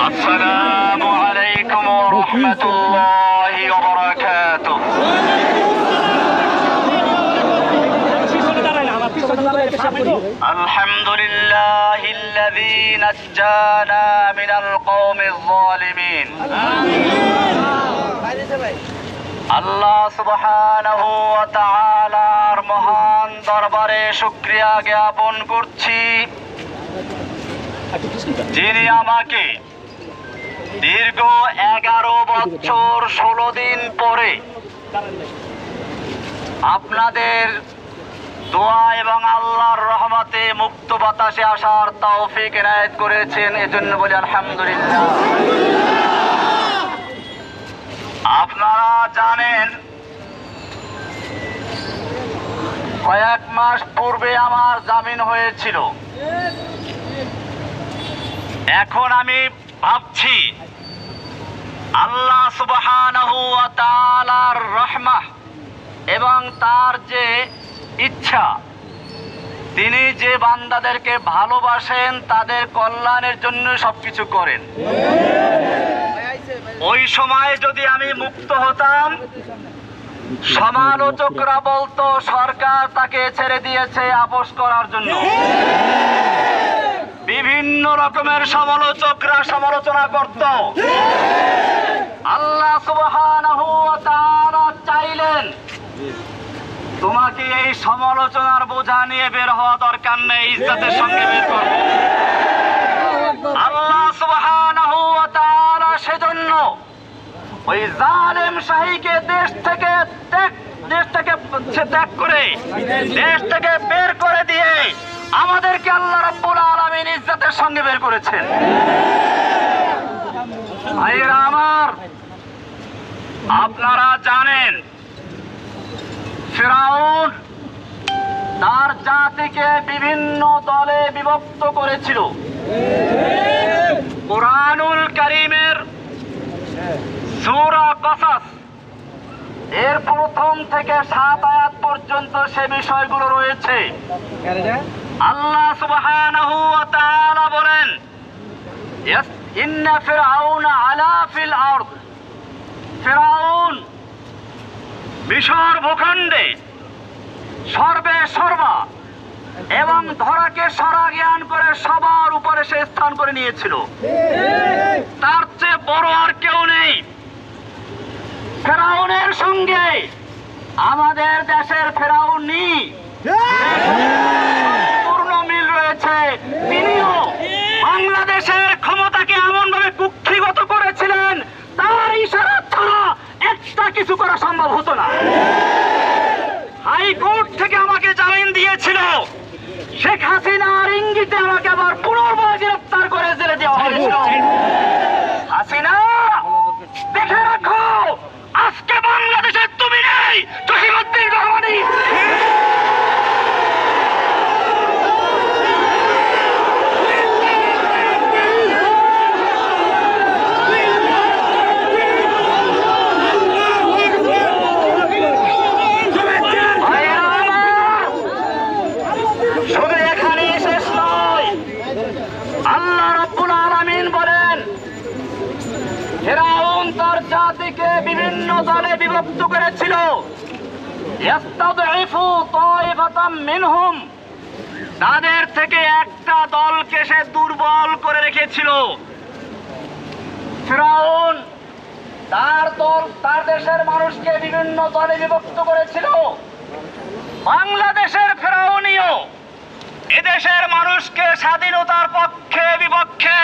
আসসালামু আলাইকুম ওয়া রাহমাতুল্লাহি ওয়া বারাকাতুহু। আলহামদুলিল্লাহিল্লাযী নাজ্জানা মিনাল কওমিজ যালিমিন। আল্লাহ সুবহানাহু ওয়া তাআলার মহান দরবারে শুকরিয়া জ্ঞাপন করছি, যিনি আমাকে দীর্ঘ 11 বছর 16 দিন পরে আপনাদের দোয়া এবং আল্লাহর রহমতে মুক্ত বাতাসে আসার তৌফিক এনায়েত করেছেন। এজন্য বলি আলহামদুলিল্লাহ। আপনারা জানেন, কয়েক মাস পূর্বে আমার জামিন হয়েছিল। এখন আমি ভাবছি আল্লাহ সুবহানাহু ওয়া তাআলার রহমত এবং তার যে ইচ্ছা, তিনি যে বান্দাদেরকে ভালোবাসেন তাদের কল্যাণের জন্য সবকিছু করেন। ওই সময় যদি আমি মুক্ত হতাম, সমালোচকরা বলতো সরকার তাকে ছেড়ে দিয়েছে আপোস করার জন্য। বিভিন্ন রকমের সমালোচকরা সমালোচনা করত। আল্লাহ সুবহানাহু ওয়া তাআলা চাইলেন তোমাকে এই সমালোচনার বোঝা নিয়ে বের হওয়া দরকার নেই, ইজ্জতের সঙ্গে বের করো। আল্লাহ সুবহানাহু ওয়া তাআলা সেজন্য ওই জালেম শাহীকে দেশ থেকে ত্যাগ করে দেশ থেকে বের করে দিয়ে আমাদেরকে আল্লাহ রাব্বুল আলামিন ইজ্জতের সঙ্গে বের করেছেন। ভাইরা আমার, আপনারা জানেন ফিরআউন তার জাতিকে বিভিন্ন দলে বিভক্ত করেছিল। কুরআনুল কারীমের সূরা কসস এর প্রথম থেকে 7 আয়াত পর্যন্ত সে বিষয়গুলো রয়েছে। আল্লাহ সুবহানাহু ওয়া তাআলা বলেন, ইন্না ফিরআউনা আলা ফিল আরদ, ফিরআউন মিশর ভূখণ্ডে সর্বে সর্বা এবং ধরাকে সারা জ্ঞান করে সবার উপরে সে স্থান করে নিয়েছিল। তার চেয়ে বড় আর কেউ নেই। ফেরাউনের সঙ্গে আমাদের দেশের ফেরাউনি পূর্ণ মিল রয়েছে। তিনিও বাংলাদেশের ক্ষমতাকে এমন ভাবে কুক্ষিগত করেছিলেন, তার ইশারা ছাড়া একটা কিছু করা সম্ভব হতো না। হাইকোর্ট থেকে আমাকে জামিন দিয়েছিল, শেখ হাসিনার ইঙ্গিতে আমাকে আবার পুনর্বার গ্রেফতার করে জেলে দেওয়া হয়েছিল। হাসিনা, দেখে রাখো, আজকে বাংলাদেশে তুমি নেই, জসিমউদ্দিন রহমানী। শুধু এখানেই শেষ নয়, আল্লাহ রাব্বুল আলামিন বলেন ফিরআউন তার জাতিকে বিভিন্ন দলে বিভক্ত করেছিল। ইস্তাদঈফু তাইফাতাম মিনহুম, তাদের থেকে একটা দলকে সে দুর্বল করে রেখেছিল। ফিরআউন তার দেশের মানুষকে বিভিন্ন দলে বিভক্ত করেছিল। বাংলাদেশের ফিরআউনিও এদেশের মানুষকে স্বাধীনতার পক্ষে বিপক্ষে,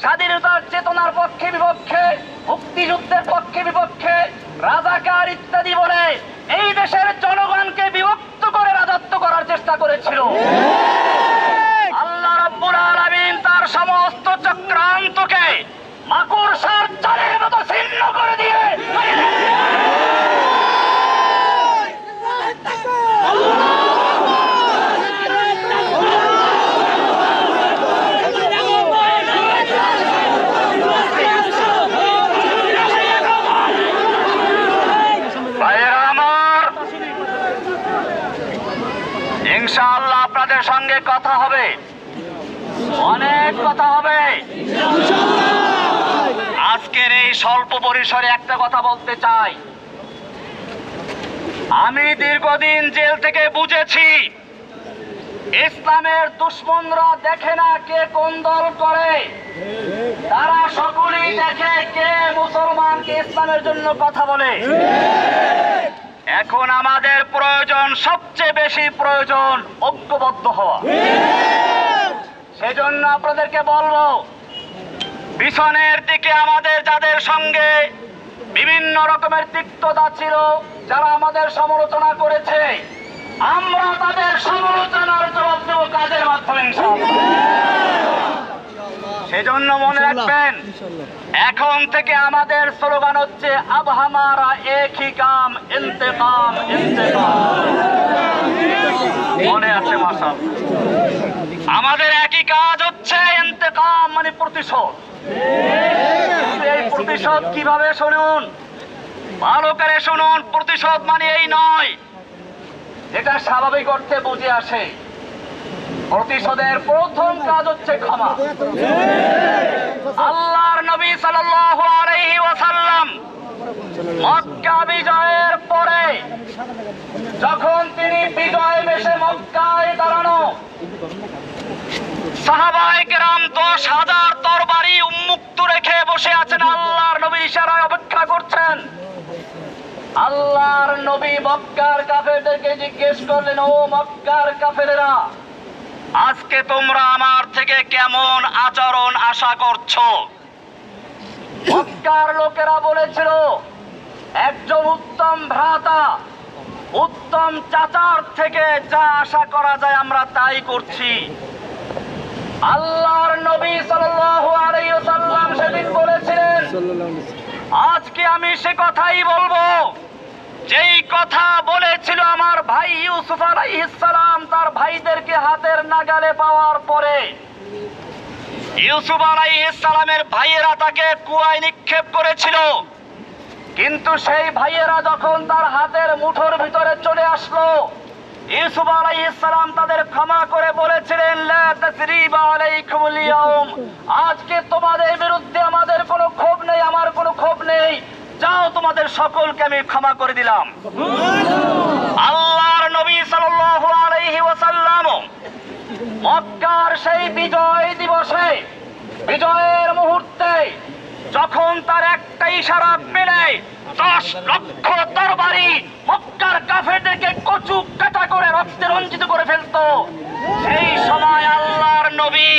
স্বাধীনতার চেতনার পক্ষে বিপক্ষে, মুক্তিযুদ্ধের পক্ষে বিপক্ষে, রাজাকার ইত্যাদি বলে এই দেশের জনগণকে বিভক্ত করে রাজত্ব করার চেষ্টা করেছিল। আল্লাহ রাব্বুল আলামিন তার সমস্ত চক্রান্তকে মাকড়সার জালের মতো ছিন্ন করে দিয়ে অনেক কথা হবে। আজকের এই স্বল্প পরিসরে একটা কথা বলতে চাই। আমি দীর্ঘদিন জেল থেকে বুঝেছি, ইসলামের দুশমনরা দেখে না কে কোন দল করে, তারা সকলেই দেখে কে মুসলমানকে ইসলামের জন্য কথা বলে। এখন আমাদের প্রয়োজন, সবচেয়ে বেশি প্রয়োজন ঐক্যবদ্ধ হওয়া। সেজন্য আপনাদেরকে বলবো, পিছনের দিকে আমাদের যাদের সঙ্গে বিভিন্ন রকমের তিক্ততা ছিল, যারা আমাদের সমালোচনা করেছে, আমরা তাদের সমালোচনার জবাব দেব কাজের মাধ্যমে ইনশাআল্লাহ। সেজন্য মনে রাখবেন, এখন থেকে আমাদের স্লোগান হচ্ছে আব হামারা এক হি কাম ইন্তেকাম ইন্তেকাম। মনে আছে মাশাআল্লাহ? আমাদের একই কাজ হচ্ছে ইন্তেকাম, মানে প্রতিশোধ। এই প্রতিশোধ কিভাবে শুনুন, ভালো করে শুনুন। প্রতিশোধ মানে এই নয়, এটা স্বাভাবিক অর্থে বুঝে আসে। প্রতিশোধের প্রথম কাজ হচ্ছে ক্ষমা। আল্লাহর নবী সাল্লাল্লাহু আলাইহি ওয়াসাল্লাম মক্কা বিজয়ের পরে যখন তিনি বিজয় বেশে মক্কায় দাঁড়ানো, সাহাবায়ে কেরাম 10,000 তরবারি উন্মুক্ত রেখে বসে আছেন, আল্লাহর নবী ইশারায় অপেক্ষা করছেন। আল্লাহর নবী মক্কার কাফেরদেরকে জিজ্ঞেস করলেন, ও মক্কার কাফেরেরা, আজকে তোমরা আমার থেকে কেমন আচরণ আশা করছো? মক্কার লোকেরা বলেছিল, একজন উত্তম ভ্রাতা, উত্তম চাচার থেকে যা আশা করা যায় আমরা তাই করছি। আল্লাহর নবী সাল্লাল্লাহু আলাইহি ওয়াসাল্লাম সেদিন বলেছিলেন, আজকে আমি সে কথাই বলবো যেই কথা বলেছিল আমার ভাই ইউসুফ আলাইহিস সালাম তার ভাইদেরকে হাতের নাগালে পাওয়ার পরে। ইউসুফ আলাইহিস সালামের ভাইয়েরা তাকে কুয়ায় নিক্ষেপ করেছিল, কিন্তু সেই ভাইয়েরা যখন তার হাতের মুঠোর ভিতরে চলে আসলো, ইউসুফ আলাইহিস সালাম তাদের ক্ষমা করে বলেছিলেন, লা তাসরিবা আলাইকুমুল ইয়াউম, আজকে তোমাদের বিরুদ্ধে আমাদের কোনো ক্ষোভ নেই, আমার কোনো ক্ষোভ নেই, যাও তোমাদের সকলকে আমি ক্ষমা করে দিলাম। আল্লাহর নবী সাল্লাল্লাহু আলাইহি ওয়াসাল্লাম মক্কার সেই বিজয় দিবসে, বিজয়ের মুহূর্তে যখন তার একটা ইশারা পেলে 10 লক্ষ তরবারি মক্কার কাফেরদেরকে কচু কাটা করে রক্তে রঞ্জিত করে ফেলতো, সেই সময় আল্লাহর নবী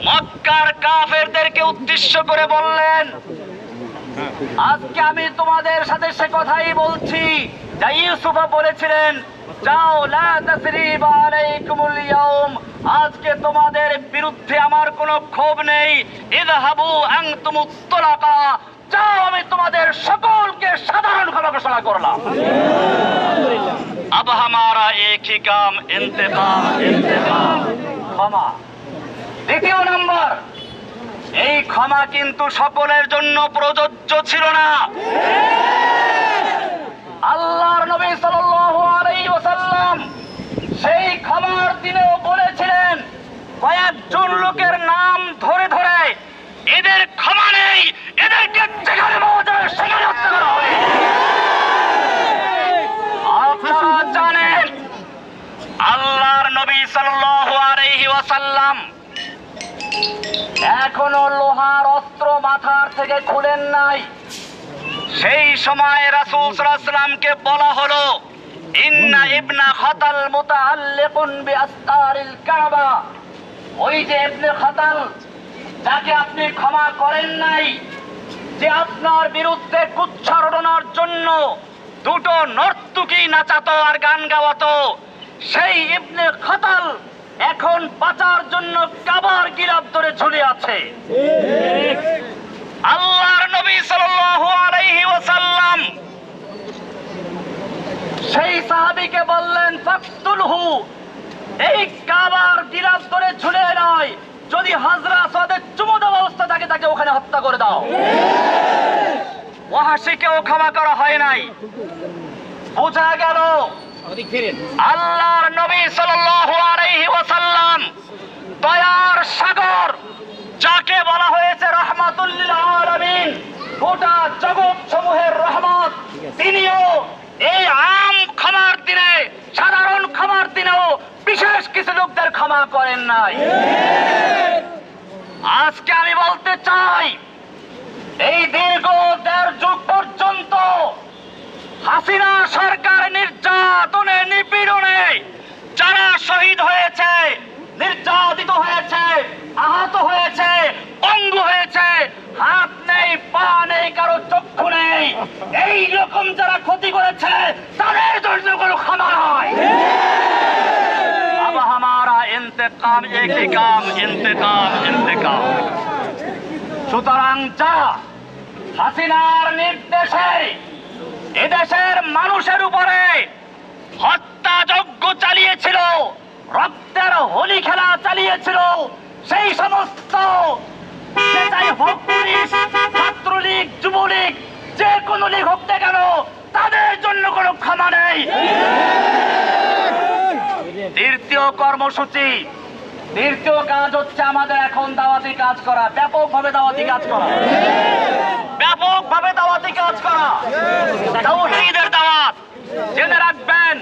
মক্কার কাফেরদেরকে উদ্দেশ্য করে বললেন, আজকে আমি তোমাদের সাথে সে কথাই বলছি যা ইউসুফ বলেছিলেন, যাও, লা তাসরিবা আলাইকুমুল ইয়াউম, আজকে তোমাদের বিরুদ্ধে আমার কোনো ক্ষোভ নেই, ইযহাবু আনতুমুত তুলাকা, যাও, আমি তোমাদের সকলকে সাধারণ ক্ষমা ঘোষণা করলাম। আব হামারা এক হি কাম ইন্তেকাম ইন্তেকাম, ক্ষমা। দ্বিতীয় নম্বর, এই ক্ষমা কিন্তু সকলের জন্য প্রযোজ্য ছিল না। আল্লাহর নবী সাল্লাল্লাহু আলাইহি ওয়াসাল্লাম সেই ক্ষমার দিনেও বলেছিলেন, কয়েকজন লোকের নাম ধরে ধরে, এদের ক্ষমা নেই, এদেরকে যেখানে পাওয়া যায় সেখানে হত্যা করা হবে। আপনারা জানেন, আল্লাহর নবী সাল্লাল্লাহু আলাইহি ওয়াসাল্লাম এখনো লোহার অস্ত্র মাথার থেকে খুলেন নাই। সেই সময় রাসূল সাল্লাল্লাহু আলাইহি ওয়াসাল্লামকে বলা হলো, ইন্না ইবনা খাতাল মুতাআল্লিকুন বিআসতারিল কাবা, ওই যে ইবনে খাতাল যাকে আপনি ক্ষমা করেন নাই, যে আপনার বিরুদ্ধে কুচ্ছারণার জন্য দুটো নর্তকী নাচাতো আর গান গাওয়াতো, সেই ইবনে খাতাল এখন বাঁচার জন্য কাবার গিলাফ ধরে ঝুলে আছে। আল্লাহর নবী সাল্লাল্লাহু আলাইহি ওয়াসাল্লাম সেই সাহাবীকে বললেন, ফাকতুলহু, এই কাবার গিলাফ ধরে ঝুলে নয়, যদি হাজরা আসওয়াদের চুমু দেওয়া অবস্থা থাকে তাকে ওখানে হত্যা করে দাও। ওয়াহাশীকেও ক্ষমা করা হয় নাই। বোঝা গেল আল্লাহর নবী সাল্লাল্লাহু আলাইহি ওয়াসাল্লাম দয়ার সাগর ক্ষমা করেন নাই। আজকে আমি বলতে চাই, এই দীর্ঘ ১.৫ যুগ পর্যন্ত হাসিনা সরকার নির্যাতনে নিপীড়নে যারা শহীদ হয়েছে, নির্যাতিত হয়েছে, আহত হয়েছে, পঙ্গু হয়েছে, হাত নেই, পা নেই, কারো চক্ষু নেই, এই রকম যারা ক্ষতি করেছে তাদের জন্য কোনো ক্ষমা নয়। अब हमारा इंतकाम एक ही काम, इंतकाम इंतकाम। সুতরাং যা হাসিনার নির্দেশে এদেশের মানুষের উপরে হত্যাযজ্ঞ চালিয়েছিল, রক্তের হোলি খেলা চালিয়েছিল, সেই সমস্ত পুলিশ, ছাত্রলীগ, যুবলীগ, যে কোনো লীগ হোক না কেন, তাদের জন্য কোনো ক্ষমা নেই। দ্বিতীয় কর্মসূচি, দ্বিতীয় কাজ হচ্ছে আমাদের এখন দাওয়াতি কাজ করা, ব্যাপকভাবে দাওয়াতি কাজ করা, ব্যাপকভাবে দাওয়াতি কাজ করা, তাওহীদের দাওয়াত। জেনে রাখবেন,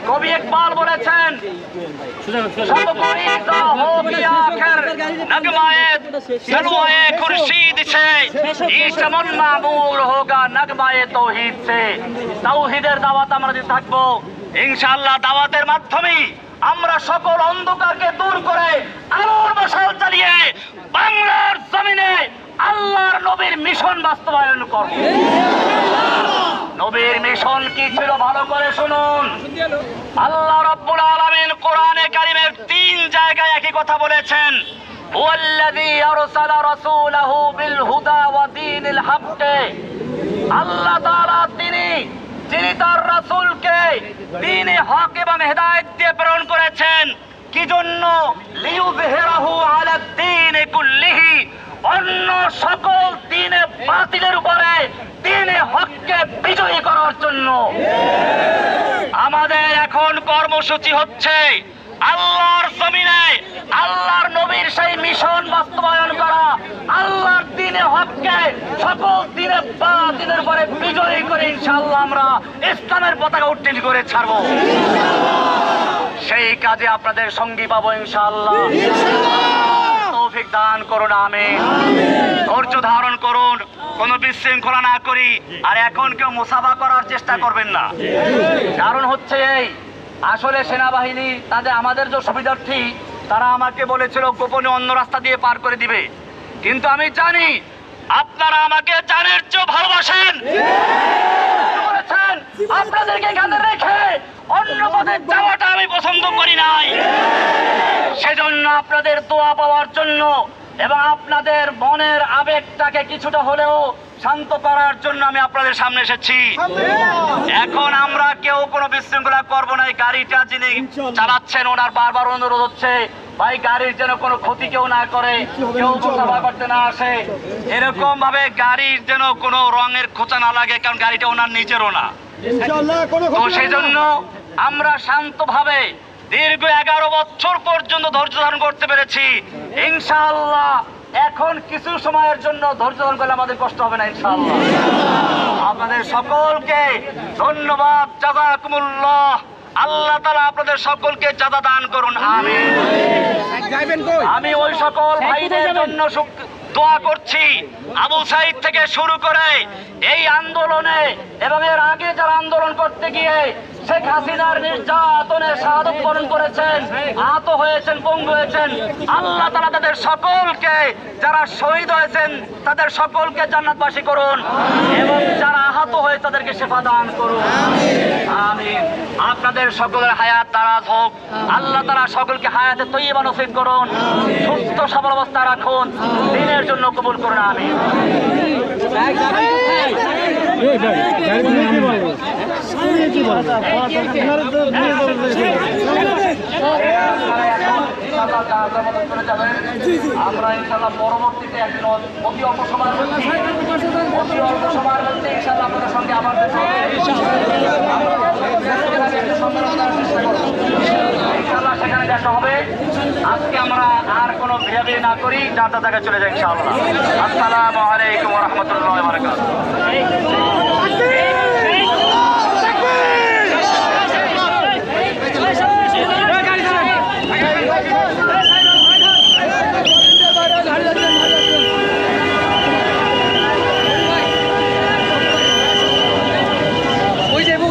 কবি ইকবাল বলেছেন, সব গরিবরা হো গিয়া আখের নগমায়ে সরওয়ায়ে খুরশিদ সে, এই চমন মামুর হোগা নগমায়ে তাওহীদ সে। তাওহীদের দাওয়াত আমরা দিতে থাকবো ইনশাআল্লাহ। দাওয়াতের মাধ্যমে আমরা সকল অন্ধকারকে দূর করে আলোর মশাল জ্বালিয়ে বাংলার জমিনে আল্লাহর নবীর মিশন বাস্তবায়ন করব। নবীর মিশন কি ছিল ভালো করে শুনুন। আল্লাহ রাব্বুল আলামিন কোরআনে কারীমের ৩ জায়গায় একই কথা বলেছেন, হুয়াল্লাযী আরসালা রাসূলাহু বিল হুদা ওয়া দীনিল হক। আল্লাহ তাআলা যিনি তার রাসূলকে দ্বীনে হক এবং হেদায়েত দিয়ে প্রেরণ করেছেন। কি জন্য? লিইয়ুযহিরাহু আলা দ্বীনি কুল্লিহি, অন্য সকল দ্বীনে বাতিলের উপরে দ্বীনে হককে বিজয়ী করার জন্য। আমাদের এখন কর্মসূচি হচ্ছে আল্লাহর জমিনে আল্লাহর নবীর সেই মিশন বাস্তবায়ন করা, আল্লাহর দ্বীনে হককে সকল দ্বীনে বাতিলের উপরে বিজয়ী করে ইনশাআল্লাহ আমরা ইসলামের পতাকা উত্তোলন করে ছাড়ব। সেই কাজে আপনাদের সঙ্গী পাবো ইনশাআল্লাহ। তৌফিক দান করুন, আমিন। ধৈর্য ধারণ করুন, কোনো বিশৃঙ্খলা না করি। আর এখন কেউ মুসাফা করার চেষ্টা করবেন না। কারণ হচ্ছে এই, আসলে সেনাবাহিনী তাদের আমাদের যে সুবিধার্থী, তারা আমাকে বলেছিল গোপনে অন্য রাস্তা দিয়ে পার করে দিবে। কিন্তু আমি জানি আপনারা আমাকে জানের চেয়েও ভালোবাসেন। আপনাদেরকে এখানে রেখে অন্য পথে যাওয়াটা আমি পছন্দ করি নাই। সেজন্য আপনাদের দোয়া পাওয়ার জন্য এবং আপনাদের মনের আবেগটাকে কিছুটা হলেও শান্ত করার জন্য আমি আপনাদের সামনে এসেছি। এখন আমরা কেউ কোনো বিশৃঙ্খলা করবো না। এই গাড়িটা যিনি চালাচ্ছেন ওনার বারবার অনুরোধ হচ্ছে, ভাই গাড়ির যেন কোনো ক্ষতি কেউ না করে, কেউ মুসাফা করতে না আসে, এরকম ভাবে গাড়ির যেন কোনো রঙের খোঁচা না লাগে, কারণ গাড়িটা ওনার নিজেরও না। তো সেই জন্য আমরা শান্তভাবে দীর্ঘ 11 বছর পর্যন্ত ধৈর্য ধারণ করতে পেরেছি। ইনশাআল্লাহ এখন কিছু সময়ের জন্য ধৈর্য ধারণ করলে আমাদের কষ্ট হবে না ইনশাআল্লাহ। আপনাদের সকলকে ধন্যবাদ, জাযাকুমুল্লাহ। আল্লাহ তাআলা আপনাদের সকলকে জাযা দান করুন, আমিন। আমি ওই সকল ভাইদের জন্য দোয়া করছি, আবু সাইদ থেকে শুরু করে এই আন্দোলনে এবং এর আগে যারা আন্দোলন করতে গিয়ে শেখ হাসিনার নির্যাতনে শাহাদত বরণ করেছেন, আহত হয়েছেন, পঙ্গু হয়েছেন, আল্লাহ তাআলা তাদের সকলকে, যারা শহীদ হয়েছেন তাদের সকলকে জান্নাতবাসী করুন এবং যারা আহত হয়ে তাদেরকে শিফা দান করুন, আমিন। আপনাদের সকলের হায়াত দারাজ হোক। আল্লাহ তাআলা সকলকে হায়াতে তৈয়বা নসিব করুন, সুস্থ সবল অবস্থা রাখুন, দ্বীনের জন্য কবুল করুন, আমিন। আমরা ইনশাআল্লাহ পরবর্তীতে একদিন অতি অল্প সময়ের মধ্যে ইনশাআল্লাহ আপনাদের সঙ্গে আবার ইনশাআল্লাহ সেখানে দেখা হবে। আজকে আমরা আর কোনো ভিড়াভিড়ি না করি, যার যার জায়গায় চলে যাই ইনশাআল্লাহ। আসসালামু আলাইকুম ওয়া রাহমাতুল্লাহি ওয়া বারাকাতুহু।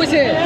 কইছে